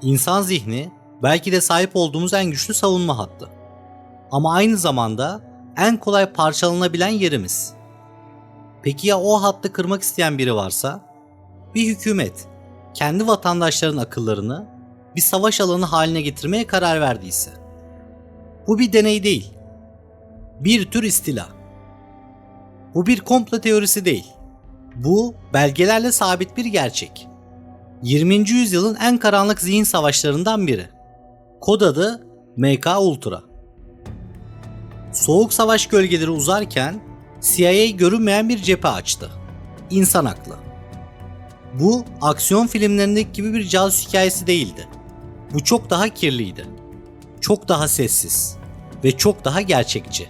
İnsan zihni belki de sahip olduğumuz en güçlü savunma hattı. Ama aynı zamanda en kolay parçalanabilen yerimiz. Peki ya o hattı kırmak isteyen biri varsa? Bir hükümet kendi vatandaşlarının akıllarını bir savaş alanı haline getirmeye karar verdiyse? Bu bir deney değil. Bir tür istila. Bu bir komplo teorisi değil. Bu belgelerle sabit bir gerçek. 20. yüzyılın en karanlık zihin savaşlarından biri. Kod adı MK Ultra. Soğuk savaş gölgeleri uzarken CIA görünmeyen bir cephe açtı. İnsan aklı. Bu aksiyon filmlerindeki gibi bir casus hikayesi değildi. Bu çok daha kirliydi. Çok daha sessiz ve çok daha gerçekçi.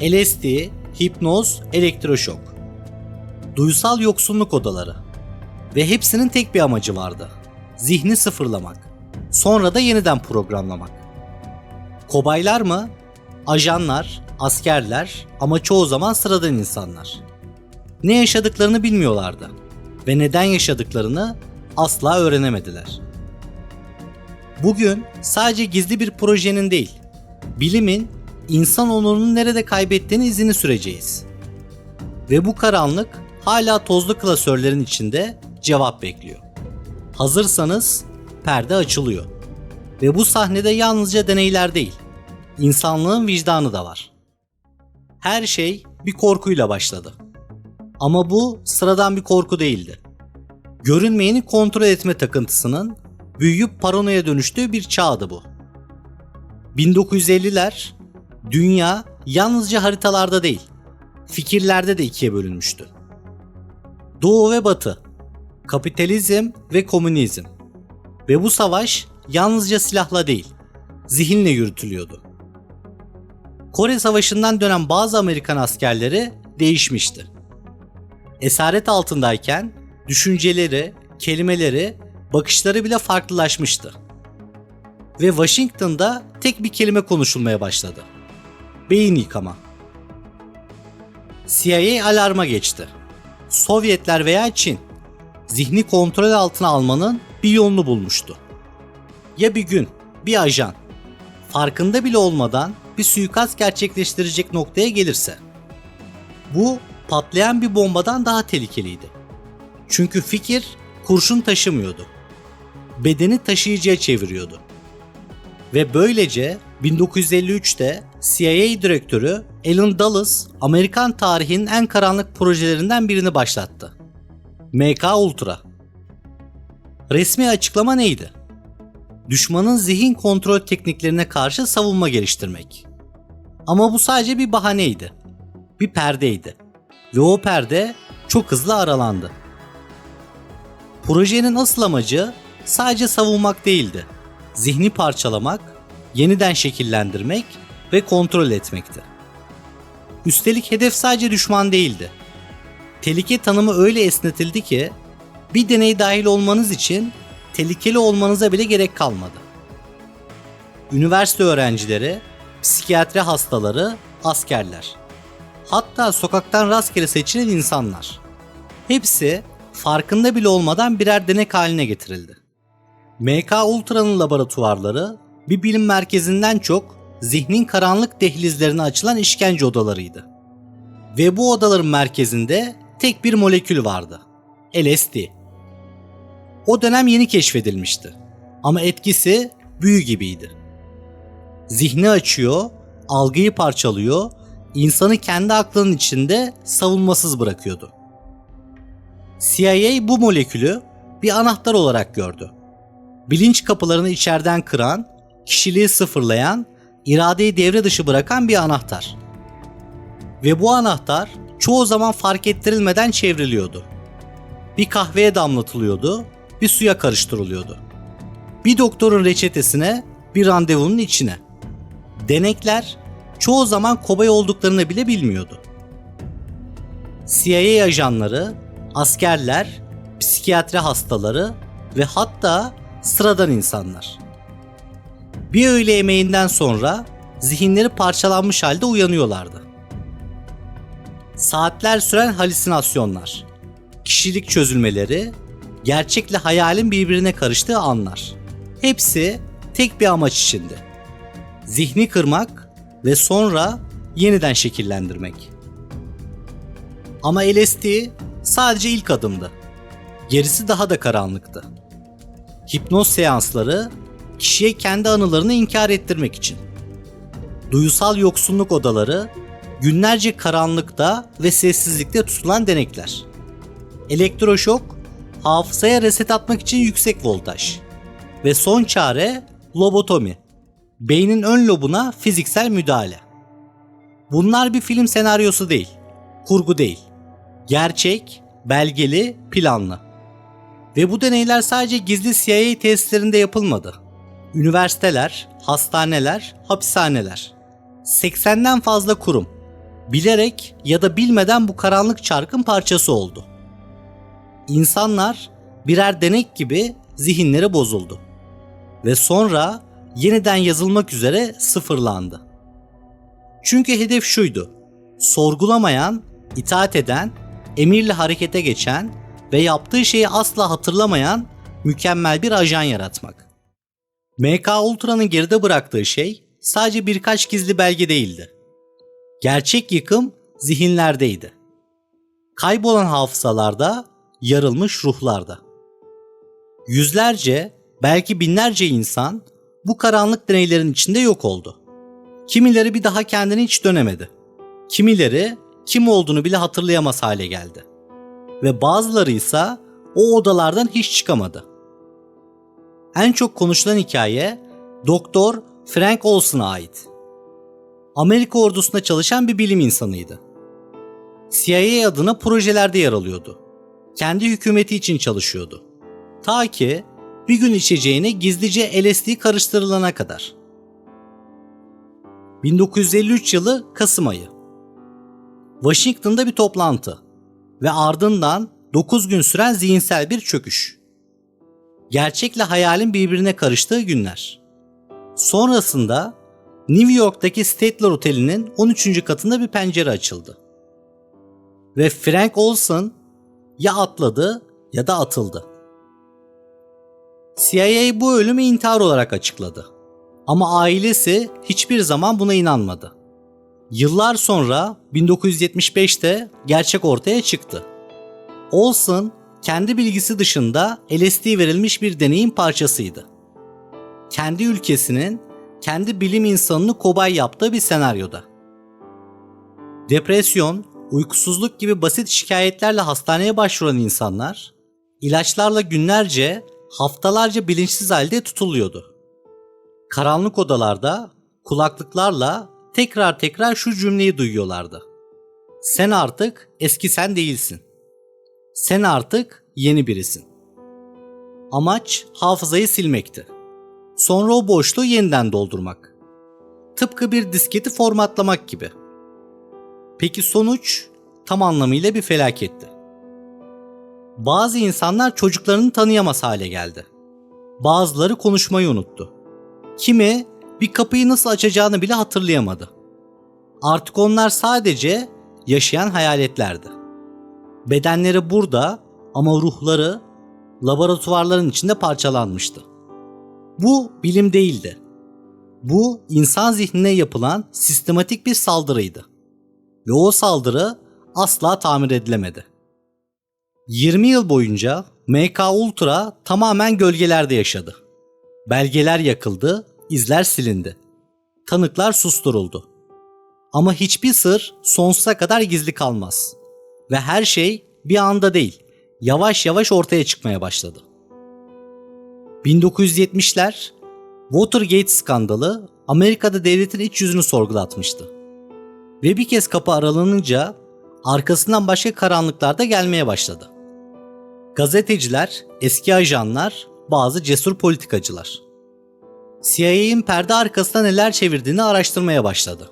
LSD, hipnoz, elektroşok. Duysal yoksunluk odaları. Ve hepsinin tek bir amacı vardı. Zihni sıfırlamak. Sonra da yeniden programlamak. Kobaylar mı? Ajanlar, askerler ama çoğu zaman sıradan insanlar. Ne yaşadıklarını bilmiyorlardı ve neden yaşadıklarını asla öğrenemediler. Bugün sadece gizli bir projenin değil, bilimin insan onurunu nerede kaybettiğini izini süreceğiz. Ve bu karanlık hala tozlu klasörlerin içinde cevap bekliyor. Hazırsanız perde açılıyor. Ve bu sahnede yalnızca deneyler değil, insanlığın vicdanı da var. Her şey bir korkuyla başladı. Ama bu sıradan bir korku değildi. Görünmeyeni kontrol etme takıntısının büyüyüp paranoya dönüştüğü bir çağdı bu. 1950'ler dünya yalnızca haritalarda değil, fikirlerde de ikiye bölünmüştü. Doğu ve Batı, kapitalizm ve komünizm. Ve bu savaş yalnızca silahla değil, zihinle yürütülüyordu. Kore Savaşı'ndan dönen bazı Amerikan askerleri değişmişti. Esaret altındayken düşünceleri, kelimeleri, bakışları bile farklılaşmıştı. Ve Washington'da tek bir kelime konuşulmaya başladı. Beyin yıkama. CIA alarma geçti. Sovyetler veya Çin zihni kontrol altına almanın bir yolunu bulmuştu. Ya bir gün bir ajan farkında bile olmadan bir suikast gerçekleştirecek noktaya gelirse? Bu patlayan bir bombadan daha tehlikeliydi. Çünkü fikir kurşun taşımıyordu. Bedeni taşıyıcıya çeviriyordu. Ve böylece 1953'te CIA direktörü Allen Dulles Amerikan tarihinin en karanlık projelerinden birini başlattı. MK Ultra. Resmi açıklama neydi? Düşmanın zihin kontrol tekniklerine karşı savunma geliştirmek. Ama bu sadece bir bahaneydi. Bir perdeydi. Ve o perde çok hızlı aralandı. Projenin asıl amacı sadece savunmak değildi. Zihni parçalamak, yeniden şekillendirmek ve kontrol etmekti. Üstelik hedef sadece düşman değildi. Tehlike tanımı öyle esnetildi ki bir deney dahil olmanız için tehlikeli olmanıza bile gerek kalmadı. Üniversite öğrencileri, psikiyatri hastaları, askerler. Hatta sokaktan rastgele seçilen insanlar. Hepsi farkında bile olmadan birer denek haline getirildi. MK Ultra'nın laboratuvarları bir bilim merkezinden çok zihnin karanlık dehlizlerine açılan işkence odalarıydı. Ve bu odaların merkezinde tek bir molekül vardı. LSD. O dönem yeni keşfedilmişti. Ama etkisi büyü gibiydi. Zihni açıyor, algıyı parçalıyor, insanı kendi aklının içinde savunmasız bırakıyordu. CIA bu molekülü bir anahtar olarak gördü. Bilinç kapılarını içeriden kıran, kişiliği sıfırlayan, iradeyi devre dışı bırakan bir anahtar. Ve bu anahtar çoğu zaman fark ettirilmeden çevriliyordu. Bir kahveye damlatılıyordu, bir suya karıştırılıyordu. Bir doktorun reçetesine, bir randevunun içine. Denekler çoğu zaman kobay olduklarını bile bilmiyordu. CIA ajanları, askerler, psikiyatri hastaları ve hatta sıradan insanlar. Bir öğle yemeğinden sonra zihinleri parçalanmış halde uyanıyorlardı. Saatler süren halüsinasyonlar, kişilik çözülmeleri, gerçekle hayalin birbirine karıştığı anlar. Hepsi tek bir amaç içinde. Zihni kırmak ve sonra yeniden şekillendirmek. Ama LSD sadece ilk adımdı. Gerisi daha da karanlıktı. Hipnoz seansları kişiye kendi anılarını inkar ettirmek için. Duyusal yoksunluk odaları, günlerce karanlıkta ve sessizlikte tutulan denekler. Elektroşok, hafızaya reset atmak için yüksek voltaj. Ve son çare lobotomi, beynin ön lobuna fiziksel müdahale. Bunlar bir film senaryosu değil, kurgu değil. Gerçek, belgeli, planlı. Ve bu deneyler sadece gizli CIA tesislerinde yapılmadı. Üniversiteler, hastaneler, hapishaneler. 80'den fazla kurum bilerek ya da bilmeden bu karanlık çarkın parçası oldu. İnsanlar birer denek gibi zihinleri bozuldu. Ve sonra yeniden yazılmak üzere sıfırlandı. Çünkü hedef şuydu: sorgulamayan, itaat eden, emirle harekete geçen ve yaptığı şeyi asla hatırlamayan mükemmel bir ajan yaratmak. MK Ultra'nın geride bıraktığı şey sadece birkaç gizli belge değildi. Gerçek yıkım zihinlerdeydi. Kaybolan hafızalarda, yarılmış ruhlarda. Yüzlerce, belki binlerce insan bu karanlık deneylerin içinde yok oldu. Kimileri bir daha kendine hiç dönemedi. Kimileri kim olduğunu bile hatırlayamaz hale geldi. Ve bazıları ise o odalardan hiç çıkamadı. En çok konuşulan hikaye Doktor Frank Olson'a ait. Amerika ordusunda çalışan bir bilim insanıydı. CIA adına projelerde yer alıyordu. Kendi hükümeti için çalışıyordu. Ta ki bir gün içeceğine gizlice LSD karıştırılana kadar. 1953 yılı Kasım ayı. Washington'da bir toplantı ve ardından 9 gün süren zihinsel bir çöküş. Gerçekle hayalin birbirine karıştığı günler. Sonrasında New York'taki Statler Oteli'nin 13. katında bir pencere açıldı. Ve Frank Olson ya atladı ya da atıldı. CIA bu ölümü intihar olarak açıkladı. Ama ailesi hiçbir zaman buna inanmadı. Yıllar sonra 1975'te gerçek ortaya çıktı. Olson kendi bilgisi dışında LSD verilmiş bir deneyin parçasıydı. Kendi ülkesinin kendi bilim insanını kobay yaptığı bir senaryoda. Depresyon, uykusuzluk gibi basit şikayetlerle hastaneye başvuran insanlar, ilaçlarla günlerce, haftalarca bilinçsiz halde tutuluyordu. Karanlık odalarda kulaklıklarla tekrar şu cümleyi duyuyorlardı: sen artık eski sen değilsin. Sen artık yeni birisin. Amaç hafızayı silmekti. Sonra o boşluğu yeniden doldurmak. Tıpkı bir disketi formatlamak gibi. Peki sonuç tam anlamıyla bir felaketti. Bazı insanlar çocuklarını tanıyamaz hale geldi. Bazıları konuşmayı unuttu. Kimi bir kapıyı nasıl açacağını bile hatırlayamadı. Artık onlar sadece yaşayan hayaletlerdi. Bedenleri burada ama ruhları laboratuvarların içinde parçalanmıştı. Bu bilim değildi. Bu insan zihnine yapılan sistematik bir saldırıydı. Ve o saldırı asla tamir edilemedi. 20 yıl boyunca MK Ultra tamamen gölgelerde yaşadı. Belgeler yakıldı, izler silindi. Tanıklar susturuldu. Ama hiçbir sır sonsuza kadar gizli kalmaz. Ve her şey bir anda değil, yavaş yavaş ortaya çıkmaya başladı. 1970'ler Watergate skandalı Amerika'da devletin iç yüzünü sorgulatmıştı. Ve bir kez kapı aralanınca arkasından başka karanlıklar da gelmeye başladı. Gazeteciler, eski ajanlar, bazı cesur politikacılar. CIA'in perde arkasında neler çevirdiğini araştırmaya başladı.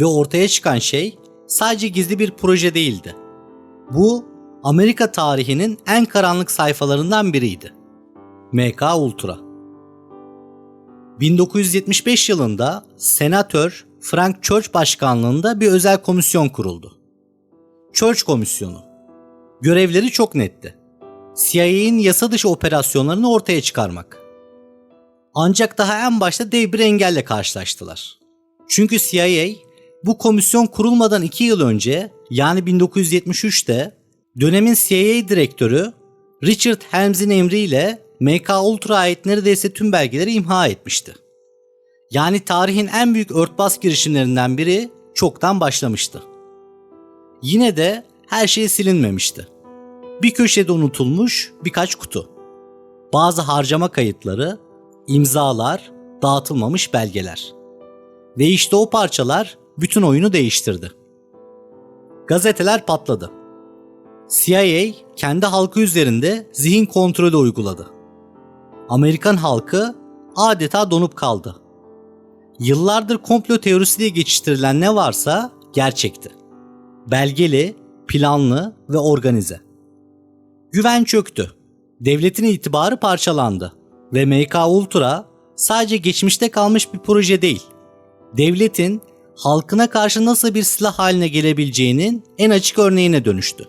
Ve ortaya çıkan şey sadece gizli bir proje değildi. Bu Amerika tarihinin en karanlık sayfalarından biriydi. MK Ultra. 1975 yılında Senatör Frank Church başkanlığında bir özel komisyon kuruldu. Church Komisyonu. Görevleri çok netti. CIA'nin yasa dışı operasyonlarını ortaya çıkarmak. Ancak daha en başta dev bir engelle karşılaştılar. Çünkü CIA bu komisyon kurulmadan 2 yıl önce, yani 1973'te dönemin CIA direktörü Richard Helms'in emriyle MKUltra'ya ait neredeyse tüm belgeleri imha etmişti. Yani tarihin en büyük örtbas girişimlerinden biri çoktan başlamıştı. Yine de her şey silinmemişti. Bir köşede unutulmuş birkaç kutu. Bazı harcama kayıtları, imzalar, dağıtılmamış belgeler. Ve işte o parçalar bütün oyunu değiştirdi. Gazeteler patladı. CIA kendi halkı üzerinde zihin kontrolü uyguladı. Amerikan halkı adeta donup kaldı. Yıllardır komplo teorisi diye geçiştirilen ne varsa gerçekti. Belgeli, planlı ve organize. Güven çöktü. Devletin itibarı parçalandı ve MKUltra sadece geçmişte kalmış bir proje değil, devletin halkına karşı nasıl bir silah haline gelebileceğinin en açık örneğine dönüştü.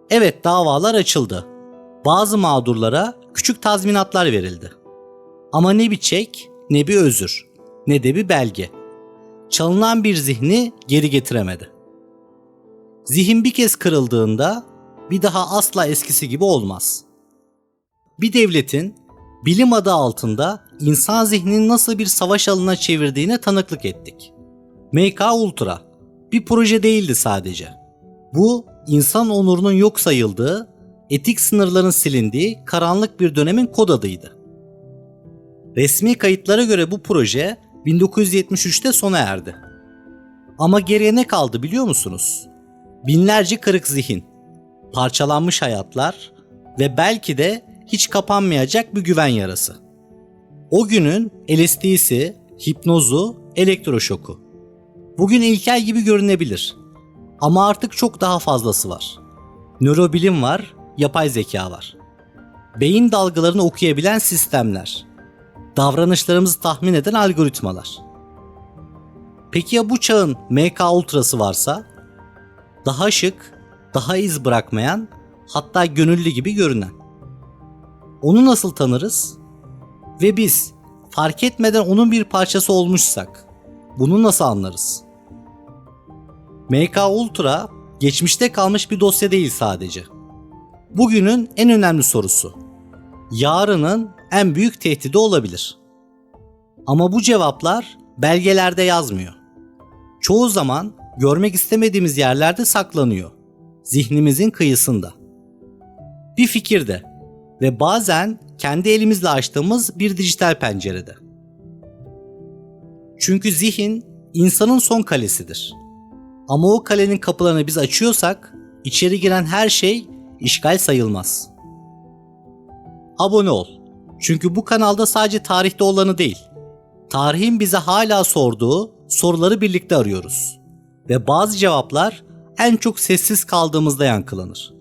Evet, davalar açıldı. Bazı mağdurlara küçük tazminatlar verildi. Ama ne bir çek, ne bir özür, ne de bir belge. Çalınan bir zihni geri getiremedi. Zihin bir kez kırıldığında bir daha asla eskisi gibi olmaz. Bir devletin bilim adı altında insan zihnini nasıl bir savaş alanına çevirdiğine tanıklık ettik. MKUltra bir proje değildi sadece. Bu, insan onurunun yok sayıldığı, etik sınırların silindiği karanlık bir dönemin kod adıydı. Resmi kayıtlara göre bu proje 1973'te sona erdi. Ama geriye ne kaldı biliyor musunuz? Binlerce kırık zihin, parçalanmış hayatlar ve belki de hiç kapanmayacak bir güven yarası. O günün LSD'si, hipnozu, elektroşoku. Bugün ilkel gibi görünebilir. Ama artık çok daha fazlası var. Nörobilim var, yapay zeka var. Beyin dalgalarını okuyabilen sistemler. Davranışlarımızı tahmin eden algoritmalar. Peki ya bu çağın MKUltra'sı varsa? Daha şık, daha iz bırakmayan, hatta gönüllü gibi görünen. Onu nasıl tanırız? Ve biz fark etmeden onun bir parçası olmuşsak bunu nasıl anlarız? MKUltra geçmişte kalmış bir dosya değil sadece. Bugünün en önemli sorusu. Yarının en büyük tehdidi olabilir. Ama bu cevaplar belgelerde yazmıyor. Çoğu zaman görmek istemediğimiz yerlerde saklanıyor. Zihnimizin kıyısında. Bir fikirde ve bazen kendi elimizle açtığımız bir dijital pencerede. Çünkü zihin insanın son kalesidir. Ama o kalenin kapılarını biz açıyorsak içeri giren her şey işgal sayılmaz. Abone ol. Çünkü bu kanalda sadece tarihte olanı değil, tarihin bize hala sorduğu soruları birlikte arıyoruz. Ve bazı cevaplar en çok sessiz kaldığımızda yankılanır.